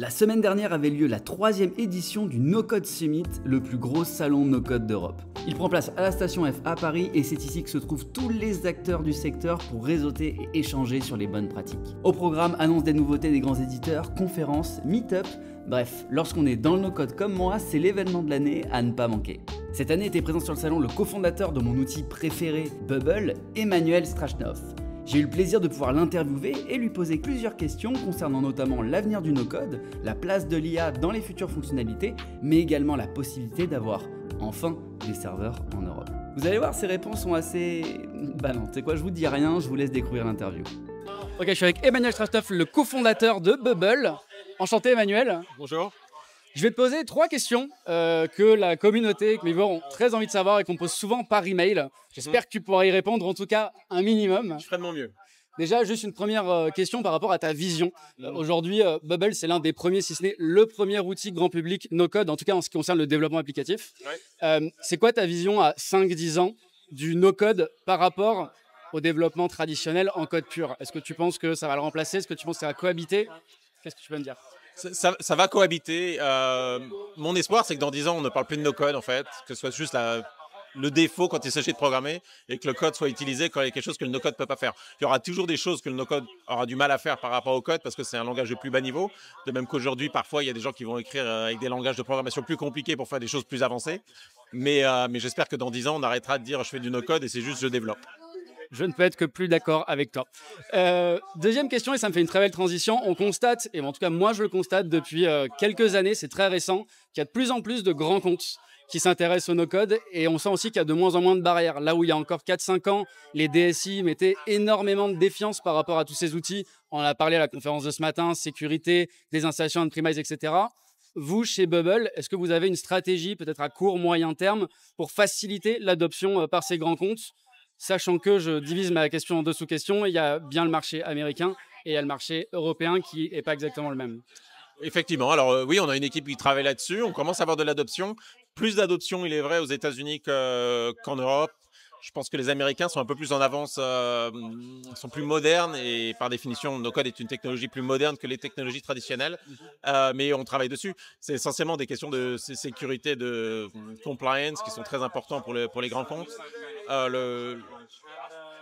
La semaine dernière avait lieu la 3e édition du No Code Summit, le plus gros salon no code d'Europe. Il prend place à la station F à Paris et c'est ici que se trouvent tous les acteurs du secteur pour réseauter et échanger sur les bonnes pratiques. Au programme, annonce des nouveautés des grands éditeurs, conférences, meet-up, bref, lorsqu'on est dans le no code comme moi, c'est l'événement de l'année à ne pas manquer. Cette année était présent sur le salon le cofondateur de mon outil préféré, Bubble, Emmanuel Strachnov. J'ai eu le plaisir de pouvoir l'interviewer et lui poser plusieurs questions concernant notamment l'avenir du no-code, la place de l'IA dans les futures fonctionnalités, mais également la possibilité d'avoir enfin des serveurs en Europe. Vous allez voir, ces réponses sont assez... Bah non, tu sais quoi, je vous dis rien, je vous laisse découvrir l'interview. Ok, je suis avec Emmanuel Strachnov, le cofondateur de Bubble. Enchanté Emmanuel. Bonjour. Je vais te poser 3 questions que la communauté, que mes viewers ont très envie de savoir et qu'on pose souvent par email. J'espère que tu pourras y répondre, en tout cas un minimum. Je ferai de mon mieux. Déjà, juste une première question par rapport à ta vision. Aujourd'hui, Bubble, c'est l'un des premiers, si ce n'est le premier outil grand public no-code, en tout cas en ce qui concerne le développement applicatif. Ouais. C'est quoi ta vision à 5-10 ans du no-code par rapport au développement traditionnel en code pur? Est-ce que tu penses que ça va le remplacer? Est-ce que tu penses que ça va cohabiter? Qu'est-ce que tu peux me dire? Ça va cohabiter. Mon espoir, c'est que dans 10 ans, on ne parle plus de no-code, en fait, que ce soit juste le défaut quand il s'agit de programmer et que le code soit utilisé quand il y a quelque chose que le no-code ne peut pas faire. Il y aura toujours des choses que le no-code aura du mal à faire par rapport au code parce que c'est un langage de plus bas niveau. De même qu'aujourd'hui, parfois, il y a des gens qui vont écrire avec des langages de programmation plus compliqués pour faire des choses plus avancées. Mais j'espère que dans 10 ans, on arrêtera de dire je fais du no-code et c'est juste je développe. Je ne peux être que plus d'accord avec toi. Deuxième question, et ça me fait une très belle transition. On constate, et en tout cas moi je le constate depuis quelques années, c'est très récent, qu'il y a de plus en plus de grands comptes qui s'intéressent au no-code et on sent aussi qu'il y a de moins en moins de barrières. Là où il y a encore 4-5 ans, les DSI mettaient énormément de défiance par rapport à tous ces outils. On en a parlé à la conférence de ce matin, sécurité, des installations on-premise, etc. Vous, chez Bubble, est-ce que vous avez une stratégie peut-être à court, moyen terme pour faciliter l'adoption par ces grands comptes? Sachant que je divise ma question en 2 sous-questions, il y a bien le marché américain et il y a le marché européen qui n'est pas exactement le même. Effectivement. Alors oui, on a une équipe qui travaille là-dessus. On commence à avoir de l'adoption. Plus d'adoption, il est vrai, aux États-Unis qu'en Europe. Je pense que les Américains sont un peu plus en avance, sont plus modernes et par définition, no-code est une technologie plus moderne que les technologies traditionnelles. Mais on travaille dessus. C'est essentiellement des questions de sécurité, de compliance qui sont très importants pour les grands comptes.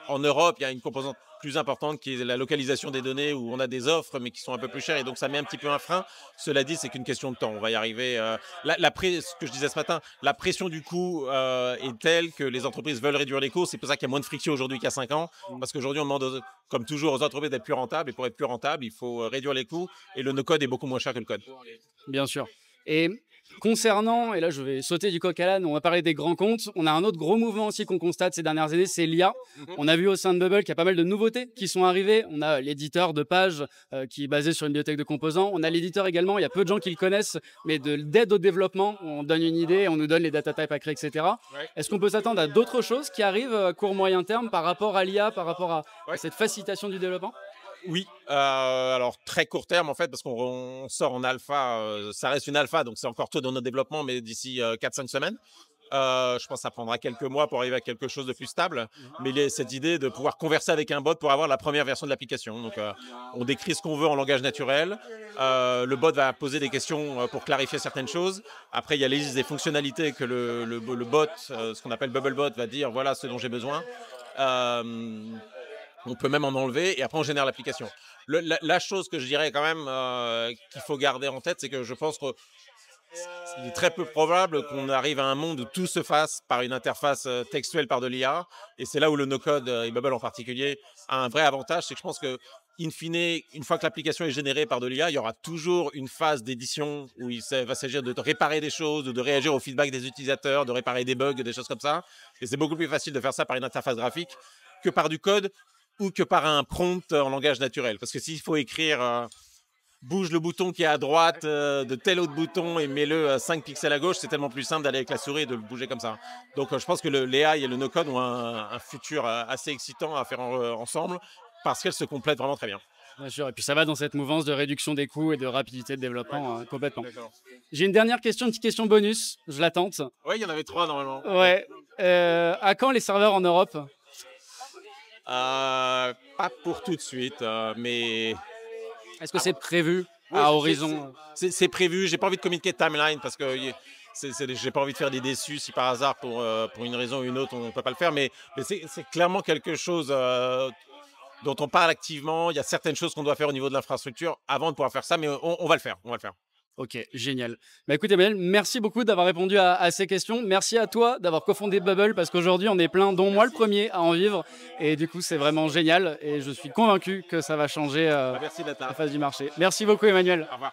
En Europe, il y a une composante plus importante qui est la localisation des données où on a des offres mais qui sont un peu plus chères et donc ça met un petit peu un frein. Cela dit, c'est qu'une question de temps. On va y arriver. Ce que je disais ce matin, la pression du coût est telle que les entreprises veulent réduire les coûts. C'est pour ça qu'il y a moins de friction aujourd'hui qu'il y a 5 ans parce qu'aujourd'hui, on demande, comme toujours, aux entreprises d'être plus rentables et pour être plus rentable, il faut réduire les coûts et le no-code est beaucoup moins cher que le code. Bien sûr. Et concernant, et là je vais sauter du coq à l'âne, on va parler des grands comptes. On a un autre gros mouvement aussi qu'on constate ces dernières années, c'est l'IA. On a vu au sein de Bubble qu'il y a pas mal de nouveautés qui sont arrivées. On a l'éditeur de page qui est basé sur une bibliothèque de composants. On a l'éditeur également, il y a peu de gens qui le connaissent, mais d'aide au développement. On donne une idée, on nous donne les data types à créer, etc. Ouais. Est-ce qu'on peut s'attendre à d'autres choses qui arrivent à court moyen terme par rapport à l'IA, par rapport à cette facilitation du développement? Oui, alors très court terme en fait, parce qu'on sort en alpha, ça reste une alpha, donc c'est encore tôt dans notre développement, mais d'ici 4-5 semaines. Je pense que ça prendra quelques mois pour arriver à quelque chose de plus stable, mais il y a cette idée de pouvoir converser avec un bot pour avoir la première version de l'application. Donc on décrit ce qu'on veut en langage naturel, le bot va poser des questions pour clarifier certaines choses. Après, il y a les listes des fonctionnalités que le bot, ce qu'on appelle Bubblebot, va dire voilà ce dont j'ai besoin. On peut même en enlever et après on génère l'application. La chose que je dirais quand même qu'il faut garder en tête, c'est que je pense qu'il est très peu probable qu'on arrive à un monde où tout se fasse par une interface textuelle par de l'IA. Et c'est là où le no-code, et Bubble en particulier, a un vrai avantage. C'est que je pense que, in fine, une fois que l'application est générée par de l'IA, il y aura toujours une phase d'édition où il va s'agir de réparer des choses, ou de réagir au feedback des utilisateurs, de réparer des bugs, des choses comme ça. Et c'est beaucoup plus facile de faire ça par une interface graphique que par du code ou que par un prompt en langage naturel. Parce que s'il faut écrire bouge le bouton qui est à droite de tel autre bouton et mets-le 5 pixels à gauche, c'est tellement plus simple d'aller avec la souris et de le bouger comme ça. Donc je pense que l'AI et le no-code ont un futur assez excitant à faire ensemble parce qu'elles se complètent vraiment très bien. Bien sûr, et puis ça va dans cette mouvance de réduction des coûts et de rapidité de développement complètement. J'ai une dernière question, une petite question bonus, je la tente. Oui, il y en avait 3 normalement. Ouais. À quand les serveurs en Europe? Pas pour tout de suite, mais Est-ce que c'est prévu? Oui, à horizon. c'est prévu. J'ai pas envie de communiquer de timeline parce que j'ai pas envie de faire des déçus si par hasard pour une raison ou une autre on ne peut pas le faire. Mais c'est clairement quelque chose dont on parle activement. Il y a certaines choses qu'on doit faire au niveau de l'infrastructure avant de pouvoir faire ça, mais on va le faire. On va le faire. Ok, génial. Bah écoute Emmanuel, merci beaucoup d'avoir répondu à ces questions. Merci à toi d'avoir cofondé Bubble parce qu'aujourd'hui on est plein, dont moi le premier, à en vivre. Et du coup c'est vraiment génial et je suis convaincu que ça va changer Merci d'être là. la face du marché. Merci beaucoup Emmanuel. Au revoir.